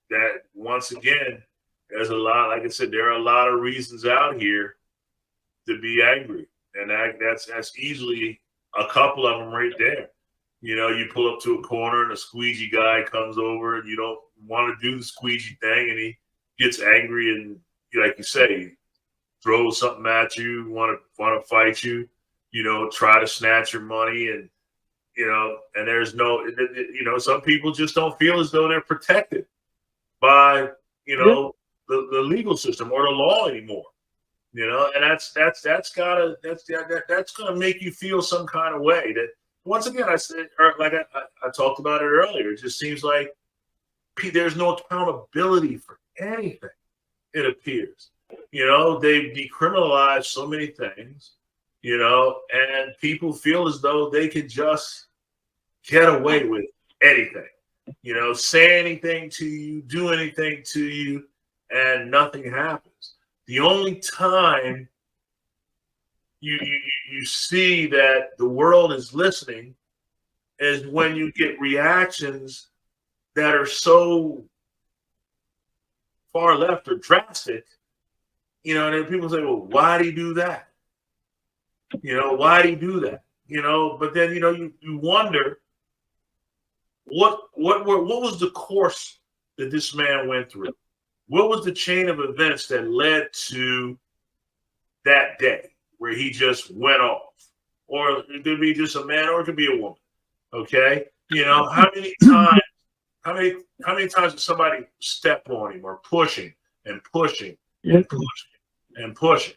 that once again, there's a lot, like I said, there are a lot of reasons out here to be angry. And that's easily a couple of them right there. You know, you pull up to a corner and a squeegee guy comes over and you don't want to do the squeegee thing and he gets angry and, like you say, throws something at you, want to fight you, you know, try to snatch your money and, you know, and there's no, you know, some people just don't feel as though they're protected by, you know, the legal system or the law anymore. You know, and that's gonna make you feel some kind of way. That once again, I said, like I talked about it earlier. It just seems like there's no accountability for anything. It appears, you know, they've decriminalized so many things, you know, and people feel as though they could just get away with anything, you know, say anything to you, do anything to you, and nothing happens. The only time you see that the world is listening is when you get reactions that are so far left or drastic, you know, and then people say, well, why did he do that? You know, why did he do that? You know, but then, you know, you wonder what was the course that this man went through? What was the chain of events that led to that day where he just went off? Or it could be just a man, or it could be a woman. Okay, you know, how many times did somebody step on him or pushing and pushing and pushing and pushing?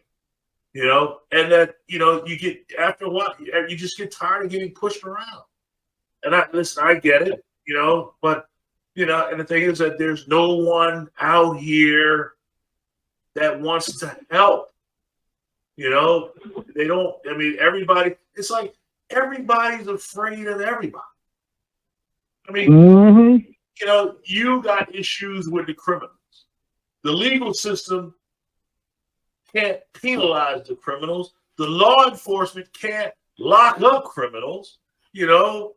You know, and that, you know, you get, after a while, you just get tired of getting pushed around. And I get it, you know, but, you know, and the thing is that there's no one out here that wants to help. You know, they don't, I mean, everybody, it's like everybody's afraid of everybody. I mean, you know, you got issues with the criminals. The legal system can't penalize the criminals. The law enforcement can't lock up criminals, you know,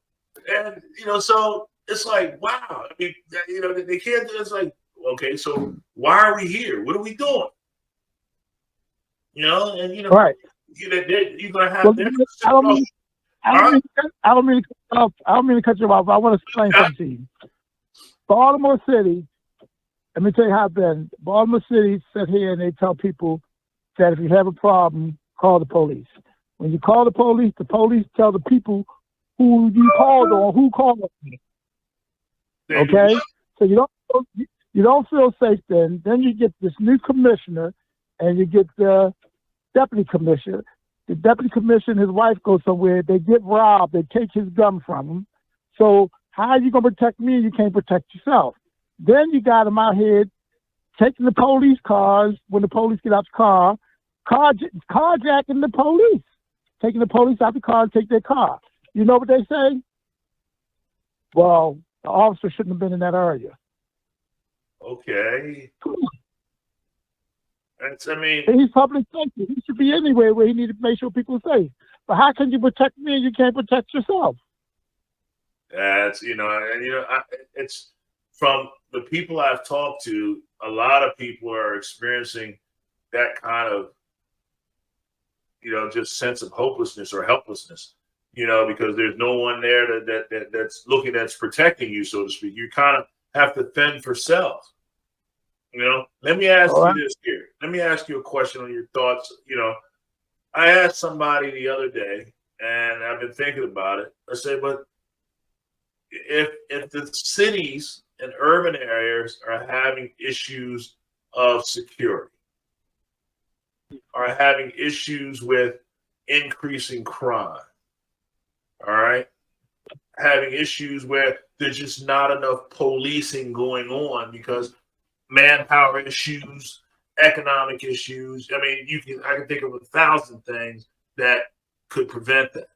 and, you know, so it's like, wow. I mean, you know, they can't, it's like, okay, so why are we here? What are we doing? You know, and, you know, right. You're going to have I don't mean to cut you off. I want to explain something to you. Baltimore City, let me tell you how it's been. Baltimore City sit here and they tell people that if you have a problem, call the police. When you call the police tell the people who you called on, who called on. Okay? So you don't feel safe then. Then you get this new commissioner and you get the deputy commissioner. The deputy commissioner and his wife go somewhere. They get robbed. They take his gun from him. So how are you going to protect me? You can't protect yourself. Then you got him out here taking the police cars when the police get out the car, carjacking the police, taking the police out the car and take their car. You know what they say? Well, the officer shouldn't have been in that area. Okay. That's, I mean, he's public safety. He should be anywhere where he needs to make sure people are safe. But how can you protect me and you can't protect yourself? That's, you know, and, you know, it's from the people I've talked to, a lot of people are experiencing that kind of, you know, just sense of hopelessness or helplessness, you know, because there's no one there that's protecting you, so to speak. You kind of have to fend for self. You know, let me ask you this here. Let me ask you a question on your thoughts. You know, I asked somebody the other day, and I've been thinking about it. I said, but if the cities and urban areas are having issues of security, are having issues with increasing crime, all right, having issues where there's just not enough policing going on because manpower issues, economic issues. I mean, I can think of 1,000 things that could prevent that.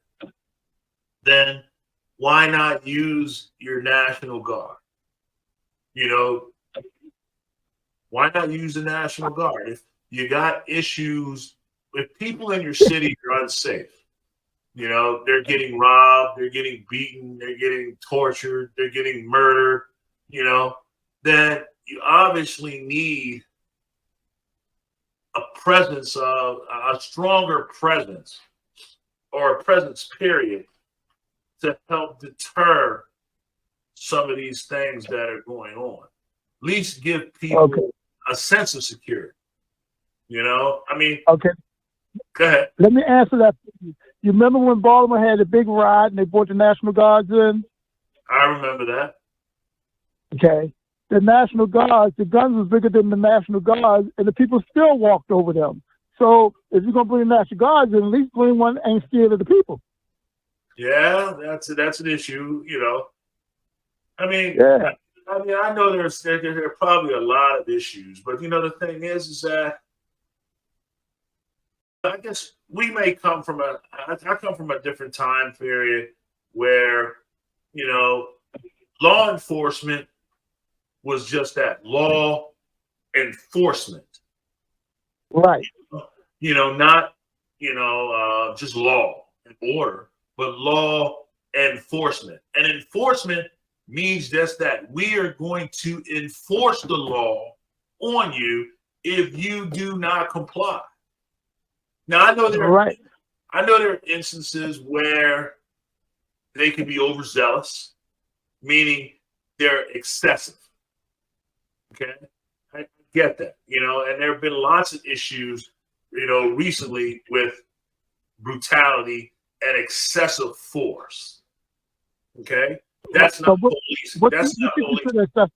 Then why not use your National Guard? You know, why not use the National Guard? If you got issues, if people in your city are unsafe, you know, they're getting robbed, they're getting beaten, they're getting tortured, they're getting murdered, you know, then you obviously need a presence of a stronger presence or a presence period to help deter some of these things that are going on. At least give people a sense of security. You know, I mean, go ahead. Let me answer that. You remember when Baltimore had a big riot and they brought the National Guards in? I remember that. Okay. The National Guards, the guns was bigger than the National Guards, and the people still walked over them. So if you're gonna bring the National Guards in, at least bring one ain't scared of the people. Yeah, that's an issue, you know. I mean, I know there are probably a lot of issues, but you know the thing is that I guess we may come from I come from a different time period where, you know, law enforcement was just that, law enforcement. Right. You know, not, you know, just law and order, but law enforcement. And enforcement means just that. We are going to enforce the law on you if you do not comply. Now I know there are instances where they can be overzealous, meaning they're excessive. Okay, I get that, and there have been lots of issues, recently with brutality and excessive force. Okay, that's not police. That's not police.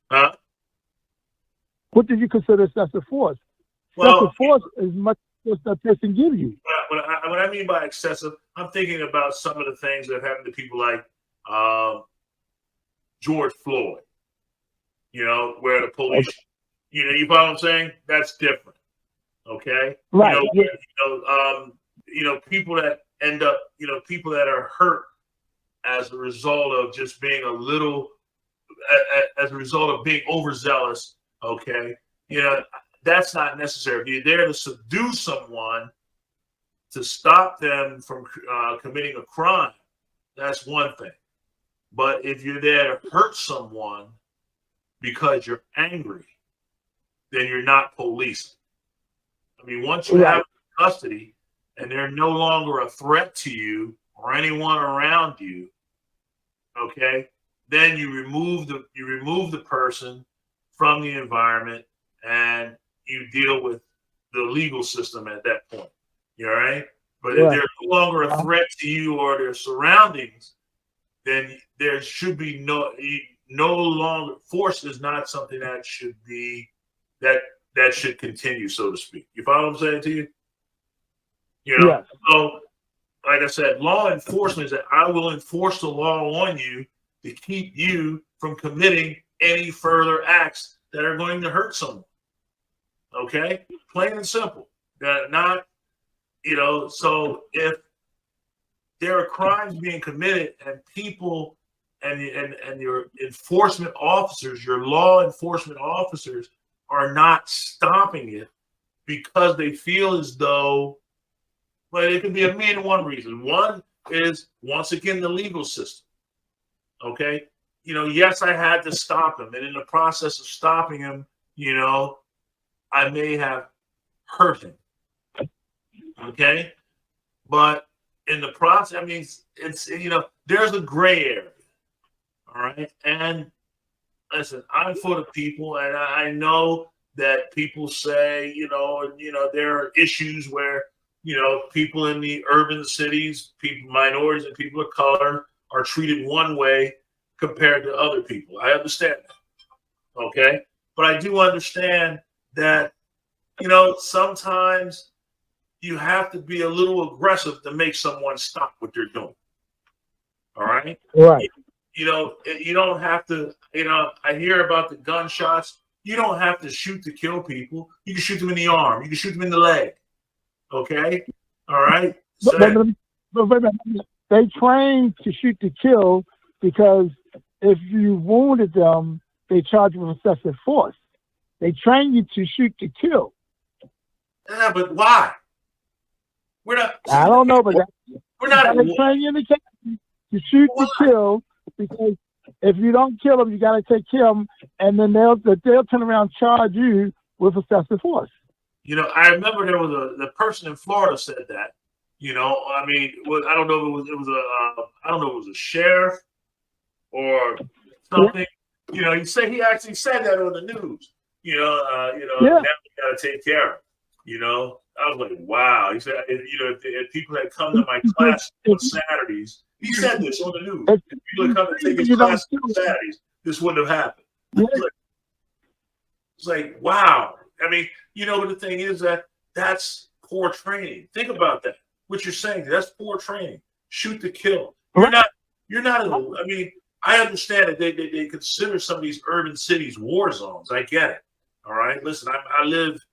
Huh? What did you consider excessive force? Well, excessive force is much as that person gives you. What I mean by excessive, I'm thinking about some of the things that have happened to people like George Floyd. Where the police, you follow what I'm saying? That's different. Okay. Right. People that end up, people that are hurt as a result of just being as a result of being overzealous. Okay. That's not necessary. If you're there to subdue someone, to stop them from committing a crime, that's one thing. But if you're there to hurt someone because you're angry, then you're not policing. I mean, once you have custody and they're no longer a threat to you or anyone around you, okay, then you remove the person from the environment and you deal with the legal system at that point. You all right? But if they're no longer a threat to you or their surroundings, then there should be no longer, force is not something that should be that should continue, so to speak. You follow what I'm saying to you? So like I said, law enforcement is that I will enforce the law on you to keep you from committing any further acts that are going to hurt someone. Okay? Plain and simple. Not, so if there are crimes being committed and people and your enforcement officers, your law enforcement officers are not stopping it because they feel as though, but it could be a million and one reason. One is, once again, the legal system. Okay? Yes, I had to stop him. And in the process of stopping him, I may have hurt him. Okay? But in the process, I mean, it's there's a gray area. All right. And listen, I'm for the people, and I know that people say, there are issues where, people in the urban cities, minorities and people of color are treated one way compared to other people. I understand that. Okay. But I do understand that, sometimes you have to be a little aggressive to make someone stop what they're doing. All right. Right. You don't have to, I hear about the gunshots. You don't have to shoot to kill people. You can shoot them in the arm. You can shoot them in the leg. Okay. All right. So but they train to shoot to kill, because if you wounded them, they charge you with excessive force. They train you to shoot to kill. Yeah, but why? We're not. I don't know, but we're not. They train you in the academy to shoot to kill, because if you don't kill them, you got to take care of them, and then they'll turn around and charge you with excessive force. I remember there was the person in Florida said that. I mean, I don't know if it was a sheriff or something. Yeah. He actually said that on the news. Now we got to take care of him. I was like, wow. He said, if people had come to my class on Saturdays, he said this on the news. If people had come to take his class on Saturdays, this wouldn't have happened. It's like, wow. I mean, the thing is that's poor training. Think about that. What you're saying, that's poor training. Shoot to kill. You're not. I mean, I understand that they consider some of these urban cities war zones. I get it. All right. Listen, I live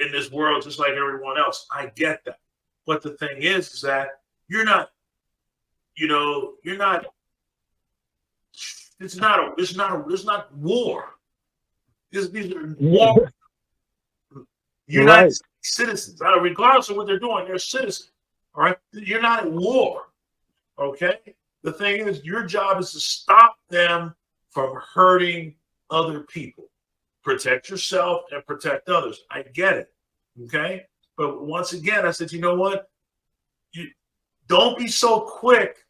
in this world just like everyone else. I get that. But the thing is that you're not. You're not. It's not war. These are war. United States citizens, regardless of what they're doing, they're citizens. All right, you're not at war. Okay, the thing is, your job is to stop them from hurting other people. protect yourself and protect others. I get it. Okay. But once again, I said, you know what? You don't be so quick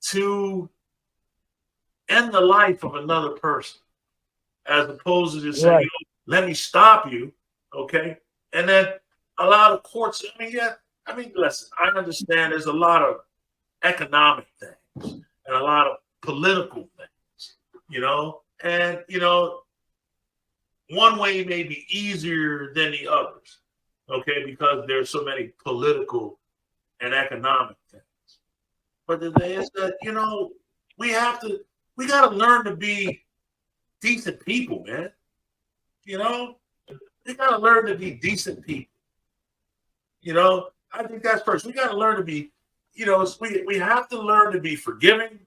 to end the life of another person, as opposed to just saying, Right. you know, let me stop you. Okay. And then allow the courts. Listen, I understand there's a lot of economic things and a lot of political things, and, one way may be easier than the others, okay, because there's so many political and economic things. But the thing is that, we got to learn to be decent people, man. We got to learn to be decent people. I think that's first. We got to learn to be, we have to learn to be forgiving.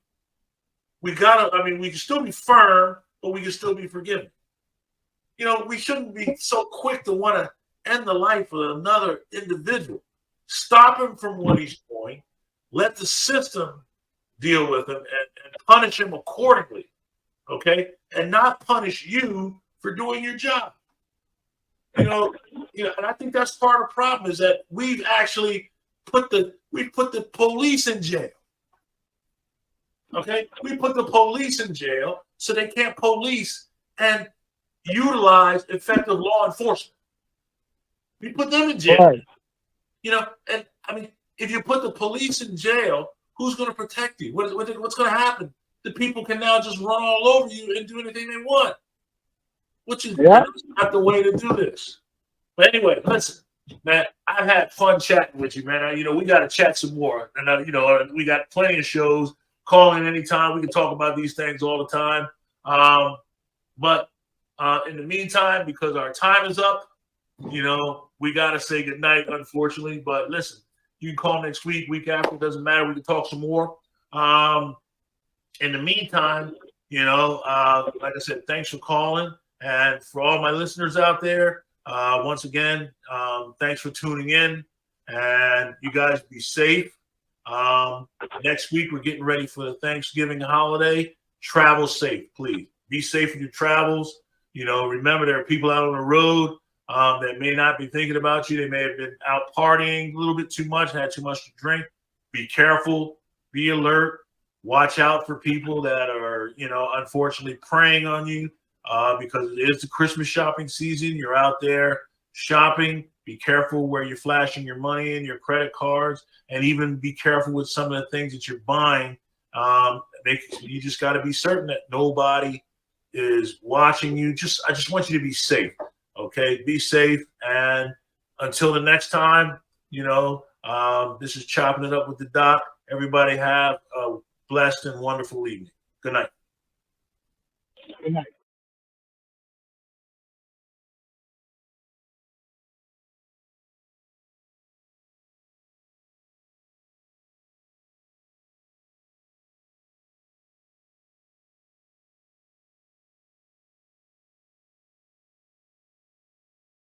We can still be firm, but we can still be forgiving. We shouldn't be so quick to want to end the life of another individual. Stop him from what he's doing. Let the system deal with him and punish him accordingly. Okay? And not punish you for doing your job. And I think that's part of the problem is that we've actually put the police in jail. Okay? We put the police in jail so they can't police and utilize effective law enforcement. We put them in jail. Right. If you put the police in jail, who's going to protect you? What's going to happen? The people can now just run all over you and do anything they want, which is not the way to do this. But anyway, listen, man, I've had fun chatting with you, man. We got to chat some more. And, we got plenty of shows. Call in anytime. We can talk about these things all the time. But in the meantime, because our time is up, we got to say goodnight, unfortunately. But listen, you can call next week after. It doesn't matter. We can talk some more. In the meantime, like I said, thanks for calling. And for all my listeners out there, once again, thanks for tuning in. And you guys be safe. Next week, we're getting ready for the Thanksgiving holiday. Travel safe, please. Be safe in your travels. Remember, there are people out on the road that may not be thinking about you. They may have been out partying a little bit too much, had too much to drink. Be careful. Be alert. Watch out for people that are, unfortunately preying on you because it is the Christmas shopping season. You're out there shopping. Be careful where you're flashing your money and your credit cards, and even be careful with some of the things that you're buying. You just got to be certain that nobody is watching you. I just want you to be safe. Okay, be safe. And until the next time, this is Chopping It Up with the Doc. Everybody have a blessed and wonderful evening. Good night. Good night.